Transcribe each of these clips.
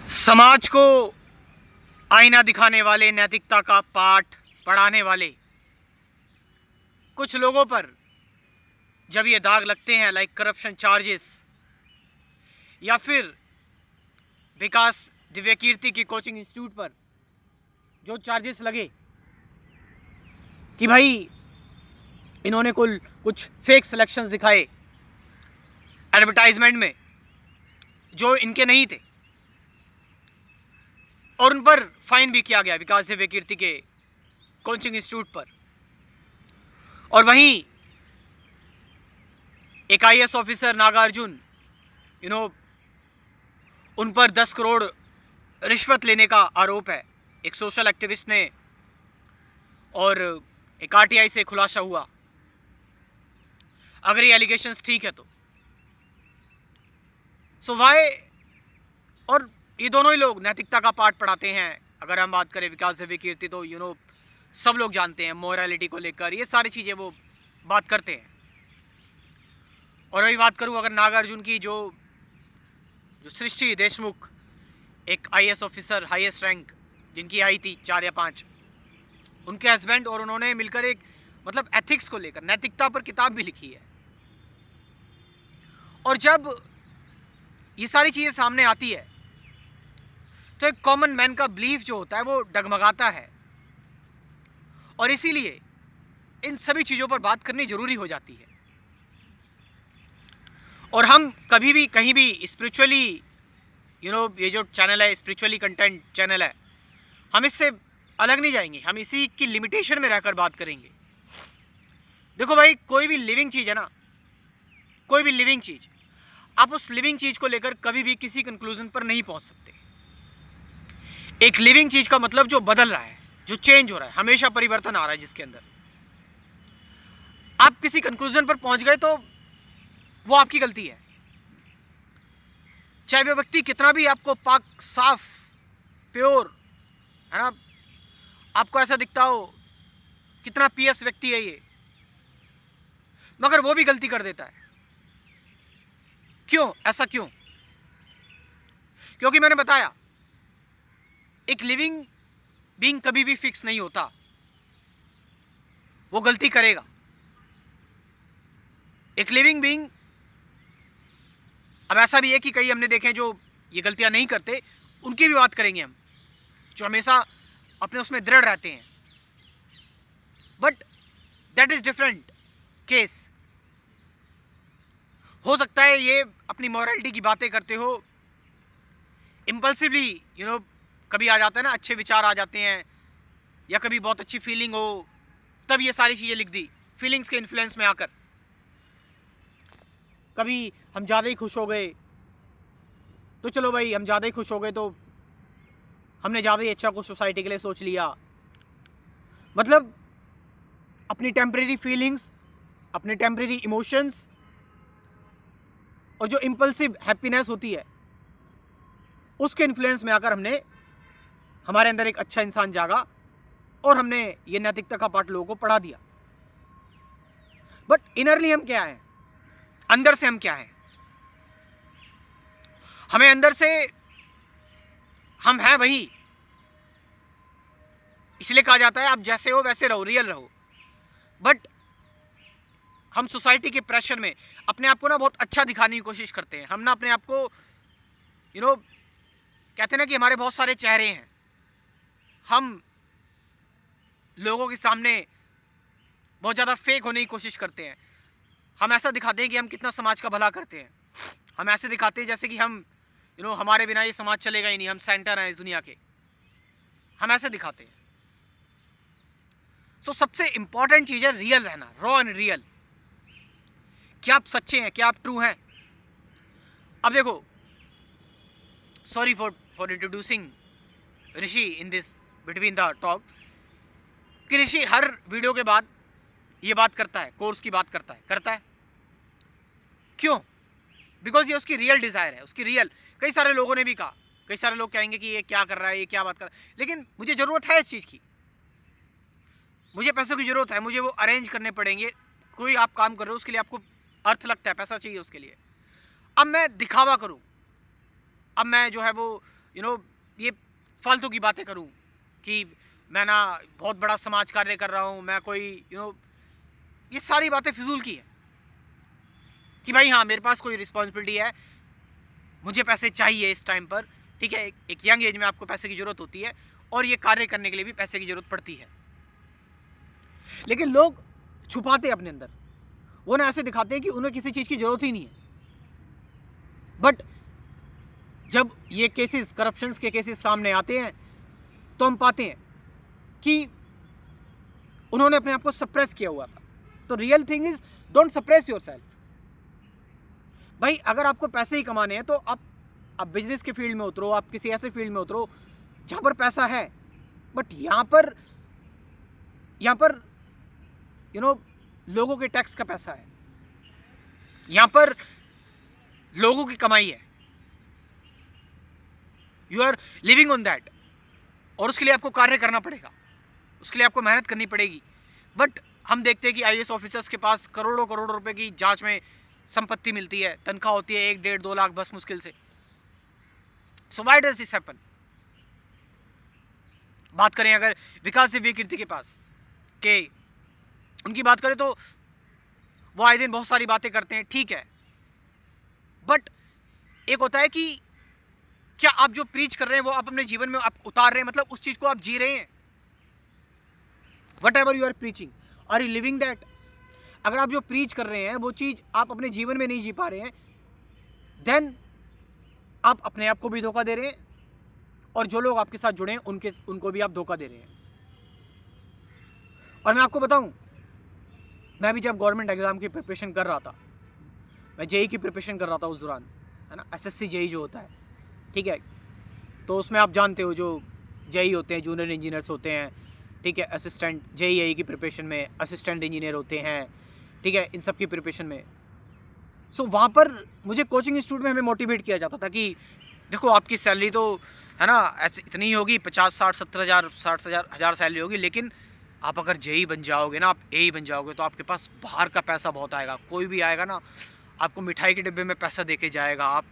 समाज को आईना दिखाने वाले, नैतिकता का पाठ पढ़ाने वाले कुछ लोगों पर जब ये दाग लगते हैं, लाइक करप्शन चार्जेस, या फिर विकास दिव्य कीर्ति की कोचिंग इंस्टीट्यूट पर जो चार्जेस लगे कि भाई इन्होंने कुछ फेक सिलेक्शंस दिखाए एडवर्टाइजमेंट में जो इनके नहीं थे, और उन पर फाइन भी किया गया विकास दिव्य कीर्ति के कोचिंग इंस्टीट्यूट पर। और वहीं एक आईएएस ऑफिसर नागार्जुन, उन पर 10 करोड़ रिश्वत लेने का आरोप है एक सोशल एक्टिविस्ट ने, और एक आरटीआई से खुलासा हुआ। अगर ये एलिगेशंस ठीक है तो वाई, और ये दोनों ही लोग नैतिकता का पाठ पढ़ाते हैं। अगर हम बात करें विकास दिव्य कीर्ति तो सब लोग जानते हैं मोरालिटी को लेकर ये सारी चीज़ें वो बात करते हैं। और वही बात करूं अगर नागार्जुन की, जो सृष्टि देशमुख, एक आईएएस ऑफिसर हाईएस्ट रैंक जिनकी आई थी 4 या 5, उनके हस्बैंड और उन्होंने मिलकर एक मतलब एथिक्स को लेकर, नैतिकता पर किताब भी लिखी है। और जब ये सारी चीज़ें सामने आती है तो एक कॉमन मैन का बिलीफ जो होता है वो डगमगाता है, और इसीलिए इन सभी चीज़ों पर बात करनी ज़रूरी हो जाती है। और हम कभी भी कहीं भी स्पिरिचुअली, ये जो चैनल है स्पिरिचुअली कंटेंट चैनल है, हम इससे अलग नहीं जाएंगे, हम इसी की लिमिटेशन में रहकर बात करेंगे। देखो भाई, कोई भी लिविंग चीज़ है ना, कोई भी लिविंग चीज़, आप उस लिविंग चीज़ को लेकर कभी भी किसी कंक्लूजन पर नहीं पहुंच सकते। एक लिविंग चीज़ का मतलब जो बदल रहा है, जो चेंज हो रहा है, हमेशा परिवर्तन आ रहा है, जिसके अंदर आप किसी कंक्लूजन पर पहुंच गए तो वो आपकी गलती है। चाहे वो व्यक्ति कितना भी आपको पाक साफ प्योर है ना, आपको ऐसा दिखता हो कितना पीएस व्यक्ति है ये, मगर वो भी गलती कर देता है। क्यों? ऐसा क्यों? क्योंकि मैंने बताया, एक लिविंग बीइंग कभी भी फिक्स नहीं होता, वो गलती करेगा। एक लिविंग बीइंग, अब ऐसा भी है कि कई हमने देखे हैं जो ये गलतियां नहीं करते, उनकी भी बात करेंगे हम, जो हमेशा अपने उसमें दृढ़ रहते हैं, but that is different case. हो सकता है ये अपनी मॉरलिटी की बातें करते हो, इम्पल्सिवली कभी आ जाता है ना, अच्छे विचार आ जाते हैं, या कभी बहुत अच्छी फीलिंग हो, तब ये सारी चीज़ें लिख दी फीलिंग्स के इन्फ्लुएंस में आकर। कभी हम ज़्यादा ही खुश हो गए तो चलो भाई, हम ज़्यादा ही खुश हो गए तो हमने ज़्यादा ही अच्छा कुछ सोसाइटी के लिए सोच लिया। मतलब अपनी टेम्परेरी फीलिंग्स, अपने टेम्परेरी इमोशंस, और जो इम्पल्सिव हैप्पीनेस होती है, उसके इन्फ्लुएंस में आकर हमारे अंदर एक अच्छा इंसान जागा, और हमने ये नैतिकता का पाठ लोगों को पढ़ा दिया। बट इनरली हम क्या हैं? अंदर से हम क्या हैं? हमें अंदर से हम हैं वही, इसलिए कहा जाता है आप जैसे हो वैसे रहो, रियल रहो। बट हम सोसाइटी के प्रेशर में अपने आप को ना बहुत अच्छा दिखाने की कोशिश करते हैं। हम ना अपने आप को कहते हैं ना कि हमारे बहुत सारे चेहरे हैं, हम लोगों के सामने बहुत ज़्यादा फेक होने की कोशिश करते हैं। हम ऐसा दिखाते हैं कि हम कितना समाज का भला करते हैं, हम ऐसे दिखाते हैं जैसे कि हम हमारे बिना ये समाज चलेगा ही नहीं, हम सेंटर हैं इस दुनिया के, हम ऐसे दिखाते हैं। सो सबसे इंपॉर्टेंट चीज़ है रियल रहना, रॉ एंड रियल। क्या आप सच्चे हैं? क्या आप ट्रू हैं? अब देखो, sorry for introducing Rishi in this between the talk, कि ऋषि हर वीडियो के बाद ये बात करता है, कोर्स की बात करता है। क्यों? बिकॉज ये उसकी रियल डिज़ायर है, उसकी रियल। कई सारे लोगों ने भी कहा, कई सारे लोग कहेंगे कि ये क्या कर रहा है, ये क्या बात कर रहा है, लेकिन मुझे ज़रूरत है इस चीज़ की, मुझे पैसों की ज़रूरत है, मुझे वो अरेंज करने पड़ेंगे। कोई आप काम कर रहे हो, उसके लिए आपको अर्थ लगता है, पैसा चाहिए उसके लिए। अब मैं दिखावा करूं, अब मैं जो है वो ये फालतू की बातें करूं कि मैं ना बहुत बड़ा समाज कार्य कर रहा हूं, मैं कोई ये सारी बातें फिजूल की है। कि भाई हाँ, मेरे पास कोई रिस्पॉन्सिबिलिटी है, मुझे पैसे चाहिए इस टाइम पर, ठीक है। एक यंग एज में आपको पैसे की ज़रूरत होती है और ये कार्य करने के लिए भी पैसे की ज़रूरत पड़ती है। लेकिन लोग छुपाते अपने अंदर, वो ना ऐसे दिखाते हैं कि उन्हें किसी चीज़ की ज़रूरत ही नहीं है। बट जब ये केसेस, करप्शंस के केसेस सामने आते हैं तो हम पाते हैं कि उन्होंने अपने आप को सप्रेस किया हुआ था। तो real thing is, don't suppress your self. भाई अगर आपको पैसे ही कमाने हैं तो आप बिजनेस के फील्ड में उतरो, आप किसी ऐसे फील्ड में उतरो जहाँ पर पैसा है। बट यहाँ पर लोगों के टैक्स का पैसा है, यहाँ पर लोगों की कमाई है, you are living on that, और उसके लिए आपको कार्य करना पड़ेगा, उसके लिए आपको मेहनत करनी पड़ेगी। बट हम देखते हैं कि आईएएस ऑफिसर्स के पास करोड़ों करोड़ों रुपए की जांच में संपत्ति मिलती है, तनख्वाह होती है 1, 1.5, 2 लाख बस मुश्किल से। So why does this happen? बात करें अगर विकास दिव्य कीर्ति के पास के, उनकी बात करें तो वो आए दिन बहुत सारी बातें करते हैं, ठीक है। बट एक होता है कि क्या आप जो प्रीच कर रहे हैं वो आप अपने जीवन में आप उतार रहे हैं, मतलब उस चीज को आप जी रहे हैं। Whatever you are preaching, are you living that? अगर आप जो प्रीच कर रहे हैं वो चीज आप अपने जीवन में नहीं जी पा रहे हैं, देन आप अपने आप को भी धोखा दे रहे हैं और जो लोग आपके साथ जुड़े हैं उनको भी आप धोखा दे रहे हैं। और मैं आपको बताऊं, मैं भी जब गवर्नमेंट एग्जाम की प्रिपरेशन कर रहा था, मैं जेई की प्रिपरेशन कर रहा था उस दौरान, है ना, एसएससी जेई जो होता है, ठीक है। तो उसमें आप जानते हो जो जेई होते हैं, जूनियर इंजीनियर्स होते हैं, ठीक है। असिस्टेंट जेई की प्रिपरेशन में असिस्टेंट इंजीनियर होते हैं, ठीक है, इन सब की प्रिपरेशन में। सो वहाँ पर मुझे कोचिंग इंस्टीट्यूट में हमें मोटिवेट किया जाता था कि देखो आपकी सैलरी तो, है ना, ऐसे इतनी ही होगी, 50, 60, 70 हज़ार, 60 हज़ार सैलरी होगी, लेकिन आप अगर जेई बन जाओगे ना, आप एई बन जाओगे, तो आपके पास बाहर का पैसा बहुत आएगा। कोई भी आएगा ना, आपको मिठाई के डिब्बे में पैसा दे के जाएगा। आप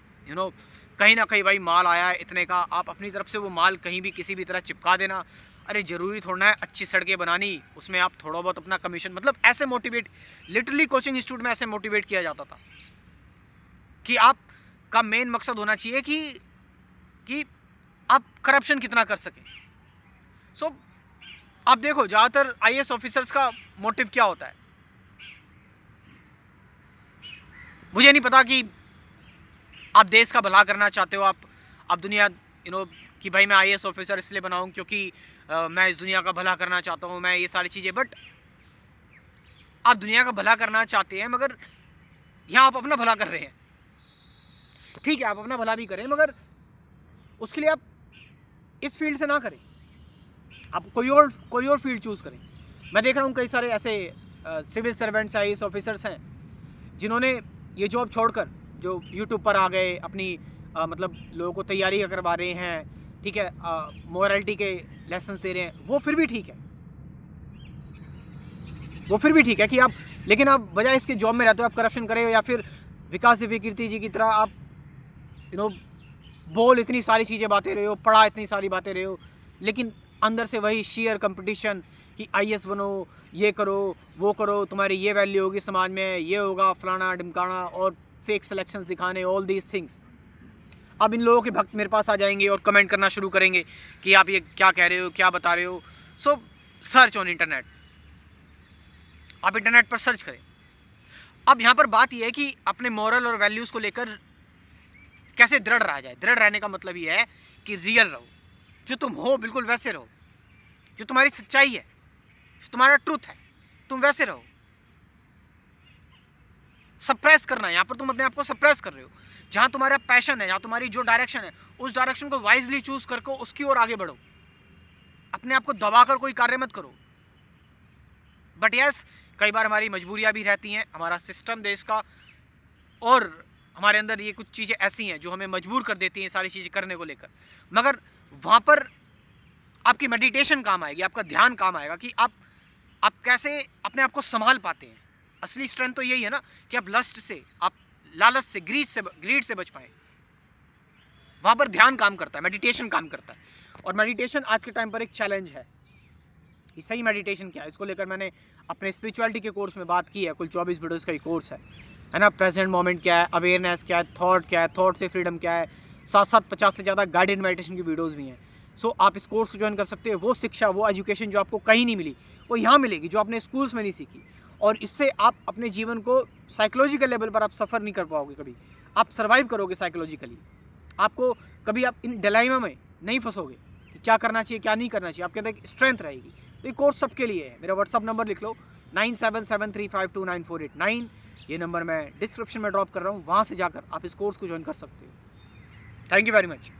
कहीं ना कहीं भाई माल आया है इतने का, आप अपनी तरफ से वो माल कहीं भी किसी भी तरह चिपका देना। अरे ज़रूरी थोड़ा है अच्छी सड़कें बनानी, उसमें आप थोड़ा बहुत अपना कमीशन, मतलब ऐसे मोटिवेट, लिटरली कोचिंग इंस्टीट्यूट में ऐसे मोटिवेट किया जाता था कि आपका मेन मकसद होना चाहिए कि आप करप्शन कितना कर सकें। सो आप देखो ज़्यादातर आईएएस ऑफिसर्स का मोटिव क्या होता है। मुझे नहीं पता कि आप देश का भला करना चाहते हो, आप दुनिया कि भाई मैं आईएएस ऑफिसर इसलिए बनाऊं क्योंकि मैं इस दुनिया का भला करना चाहता हूं, मैं ये सारी चीज़ें। बट आप दुनिया का भला करना चाहते हैं, मगर यहाँ आप अपना भला कर रहे हैं। ठीक है, आप अपना भला भी करें, मगर उसके लिए आप इस फील्ड से ना करें, आप कोई और फील्ड चूज़ करें। मैं देख रहा हूँ कई सारे ऐसे सिविल सर्वेंट्स, आईएएस ऑफिसर्स हैं जिन्होंने ये जॉब छोड़कर जो यूट्यूब पर आ गए, अपनी मतलब लोगों को तैयारी करवा रहे हैं, ठीक है, मोरालिटी के लेसन्स दे रहे हैं। वो फिर भी ठीक है कि आप, लेकिन आप बजाय इसके जॉब में रहते हो आप करप्शन करे हो, या फिर विकास दिव्य कीर्ति जी की तरह आप बोल इतनी सारी चीज़ें बातें रहे हो, पढ़ा इतनी सारी बातें रहे हो, लेकिन अंदर से वही शेयर कंपटीशन कि आईएएस बनो, ये करो, वो करो, तुम्हारी ये वैल्यू होगी समाज में, ये होगा फलाना ढिमकाना, और फेक सिलेक्शंस दिखाने, ऑल दीज थिंग्स। अब इन लोगों के भक्त मेरे पास आ जाएंगे और कमेंट करना शुरू करेंगे कि आप ये क्या कह रहे हो, क्या बता रहे हो। सो सर्च ऑन इंटरनेट, आप इंटरनेट पर सर्च करें। अब यहाँ पर बात यह है कि अपने मॉरल और वैल्यूज़ को लेकर कैसे दृढ़ रहा जाए। दृढ़ रहने का मतलब ये है कि रियल रहो, जो तुम हो बिल्कुल वैसे रहो, जो तुम्हारी सच्चाई है, जो तुम्हारा ट्रूथ है, तुम वैसे रहो। सप्रेस करना, यहाँ पर तुम अपने आप को सप्रेस कर रहे हो। जहाँ तुम्हारा पैशन है, जहाँ तुम्हारी जो डायरेक्शन है, उस डायरेक्शन को वाइजली चूज करके उसकी ओर आगे बढ़ो। अपने आप को दबाकर कोई कार्य मत करो। बट यस, कई बार हमारी मजबूरियाँ भी रहती हैं, हमारा सिस्टम देश का, और हमारे अंदर ये कुछ चीज़ें ऐसी हैं जो हमें मजबूर कर देती हैं सारी चीज़ें करने को लेकर। मगर वहाँ पर आपकी मेडिटेशन काम आएगी, आपका ध्यान काम आएगा कि आप कैसे अपने आप को संभाल पाते हैं। असली स्ट्रेंथ तो यही है ना कि आप लस्ट से, आप लालच से, ग्रीड से बच पाए। वहाँ पर ध्यान काम करता है, मेडिटेशन काम करता है। और मेडिटेशन आज के टाइम पर एक चैलेंज है कि सही मेडिटेशन क्या है। इसको लेकर मैंने अपने स्पिरिचुअलिटी के कोर्स में बात की है। कुल 24 वीडियोज़ का ही कोर्स है ना। प्रेजेंट मोमेंट क्या है, अवेयरनेस क्या है, थॉट क्या है, थॉट से फ्रीडम क्या है, साथ साथ 50 से ज़्यादा गाइडेड मेडिटेशन की वीडियोज़ भी हैं। सो आप इस कोर्स को ज्वाइन कर सकते हैं। वो शिक्षा, वो एजुकेशन जो आपको कहीं नहीं मिली, वो यहाँ मिलेगी, जो आपने स्कूल्स में नहीं सीखी। और इससे आप अपने जीवन को साइकोलॉजिकल लेवल पर आप सफ़र नहीं कर पाओगे, कभी आप सर्वाइव करोगे साइकोलॉजिकली। आपको कभी आप इन डिलेमा में नहीं फंसोगे कि क्या करना चाहिए क्या नहीं करना चाहिए, आपके अंदर एक स्ट्रेंथ रहेगी। तो ये कोर्स सबके लिए है। मेरा व्हाट्सअप नंबर लिख लो 9773529489। ये नंबर मैं डिस्क्रिप्शन में ड्रॉप कर रहा हूँ, वहाँ से जाकर आप इस कोर्स को ज्वाइन कर सकते हो। Thank you very much.